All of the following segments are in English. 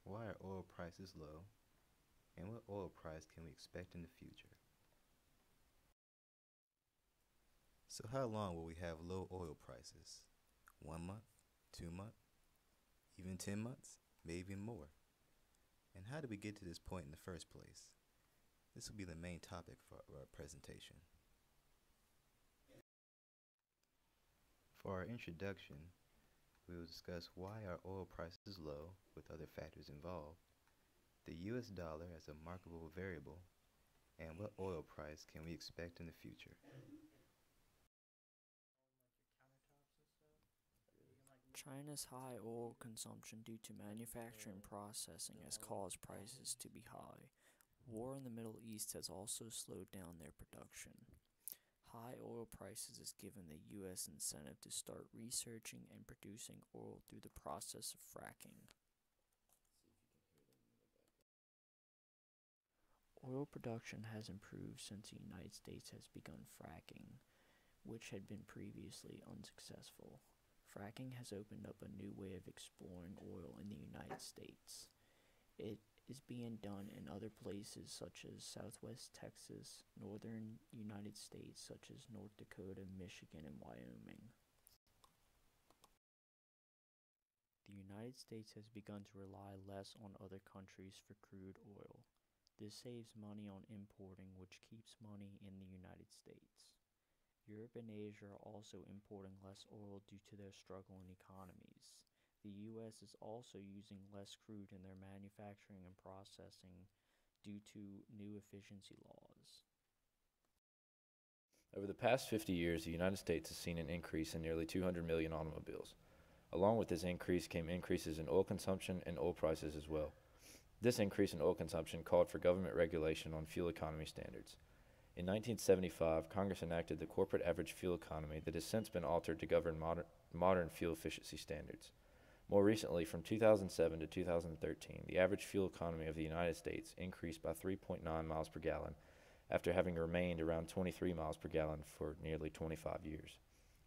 Why are oil prices low? And what oil price can we expect in the future? So how long will we have low oil prices? 1 month? 2 months? Even 10 months? Maybe even more. And how did we get to this point in the first place? This will be the main topic for our presentation. For our introduction, we will discuss why our oil prices low with other factors involved, the US dollar as a marketable variable, and what oil price can we expect in the future. China's high oil consumption due to manufacturing processing has caused prices to be high. War in the Middle East has also slowed down their production. High oil prices has given the U.S. incentive to start researching and producing oil through the process of fracking. Oil production has improved since the United States has begun fracking, which had been previously unsuccessful. Fracking has opened up a new way of exploring oil in the United States. It is being done in other places such as southwest Texas, northern United States such as North Dakota, Michigan, and Wyoming. The United States has begun to rely less on other countries for crude oil. This saves money on importing, which keeps money in the United States. Europe and Asia are also importing less oil due to their struggling economies. The U.S. is also using less crude in their manufacturing and processing due to new efficiency laws. Over the past 50 years, the United States has seen an increase in nearly 200 million automobiles. Along with this increase came increases in oil consumption and oil prices as well. This increase in oil consumption called for government regulation on fuel economy standards. In 1975, Congress enacted the Corporate Average Fuel Economy that has since been altered to govern modern fuel efficiency standards. More recently, from 2007 to 2013, the average fuel economy of the United States increased by 3.9 miles per gallon after having remained around 23 miles per gallon for nearly 25 years.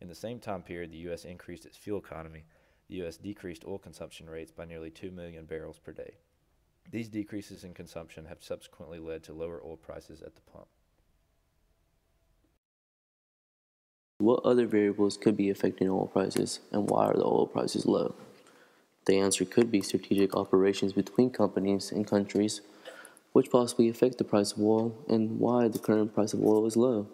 In the same time period the U.S. increased its fuel economy, the U.S. decreased oil consumption rates by nearly 2 million barrels per day. These decreases in consumption have subsequently led to lower oil prices at the pump. What other variables could be affecting oil prices, and why are the oil prices low? The answer could be strategic operations between companies and countries, which possibly affect the price of oil and why the current price of oil is low.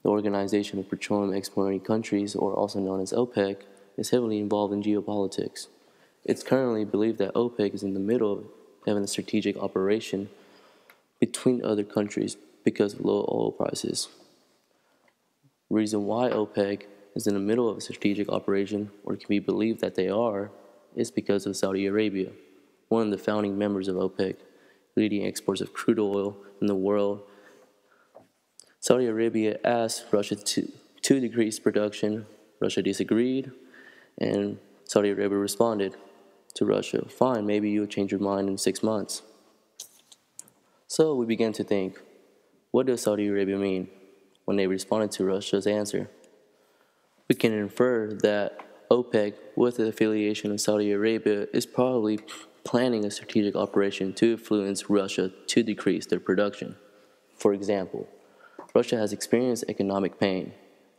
The Organization of Petroleum Exporting Countries, or also known as OPEC, is heavily involved in geopolitics. It's currently believed that OPEC is in the middle of having a strategic operation between other countries because of low oil prices. Reason why OPEC is in the middle of a strategic operation, or can be believed that they are, is because of Saudi Arabia, one of the founding members of OPEC, leading exporters of crude oil in the world. Saudi Arabia asked Russia to decrease production. Russia disagreed, and Saudi Arabia responded to Russia, "Fine, maybe you'll change your mind in 6 months." So we began to think, what does Saudi Arabia mean when they responded to Russia's answer? We can infer that OPEC, with the affiliation of Saudi Arabia, is probably planning a strategic operation to influence Russia to decrease their production. For example, Russia has experienced economic pain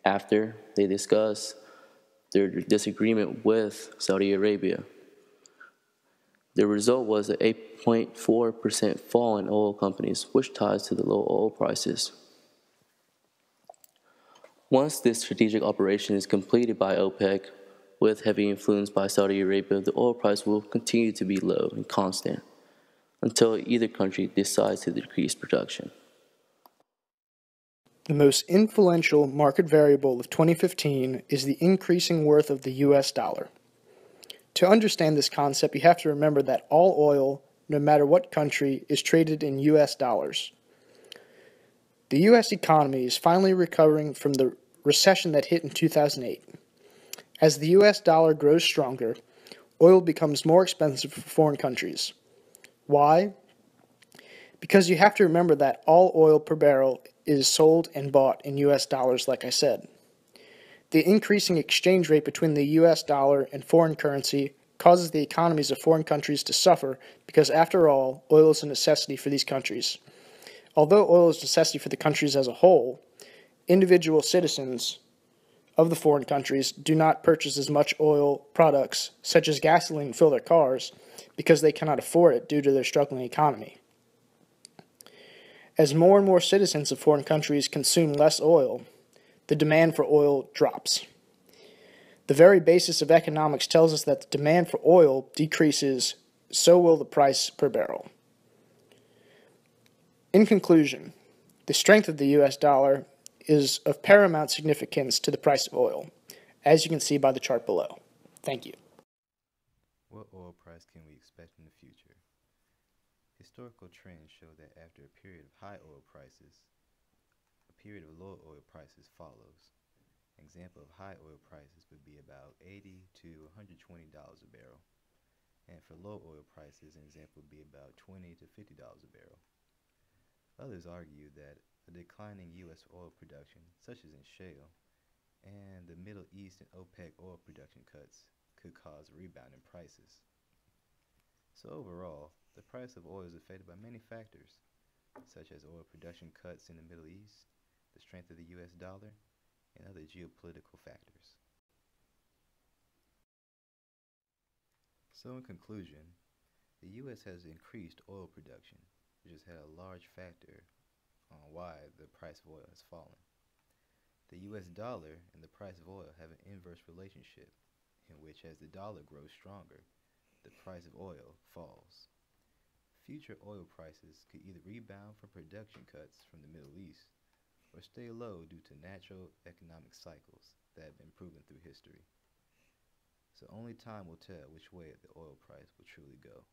after they discussed their disagreement with Saudi Arabia. The result was an 8.4% fall in oil companies, which ties to the low oil prices. Once this strategic operation is completed by OPEC, with heavy influence by Saudi Arabia, the oil price will continue to be low and constant until either country decides to decrease production. The most influential market variable of 2015 is the increasing worth of the US dollar. To understand this concept, you have to remember that all oil, no matter what country, is traded in US dollars. The US economy is finally recovering from the recession that hit in 2008. As the US dollar grows stronger, oil becomes more expensive for foreign countries. Why? Because you have to remember that all oil per barrel is sold and bought in US dollars, like I said. The increasing exchange rate between the US dollar and foreign currency causes the economies of foreign countries to suffer because, after all, oil is a necessity for these countries. Although oil is a necessity for the countries as a whole, individual citizens of the foreign countries do not purchase as much oil products, such as gasoline, to fill their cars because they cannot afford it due to their struggling economy. As more and more citizens of foreign countries consume less oil, the demand for oil drops. The very basis of economics tells us that the demand for oil decreases, so will the price per barrel. In conclusion, the strength of the US dollar is of paramount significance to the price of oil, as you can see by the chart below. Thank you. What oil price can we expect in the future? Historical trends show that after a period of high oil prices, a period of low oil prices follows. An example of high oil prices would be about $80 to $120 a barrel. And for low oil prices, an example would be about $20 to $50 a barrel. Others argue that a declining U.S. oil production, such as in shale, and the Middle East and OPEC oil production cuts could cause a rebound in prices. So overall, the price of oil is affected by many factors, such as oil production cuts in the Middle East, the strength of the U.S. dollar, and other geopolitical factors. So in conclusion, the U.S. has increased oil production, which has had a large factor on why the price of oil has fallen. The U.S. dollar and the price of oil have an inverse relationship, in which as the dollar grows stronger, the price of oil falls. Future oil prices could either rebound from production cuts from the Middle East or stay low due to natural economic cycles that have been proven through history. So only time will tell which way the oil price will truly go.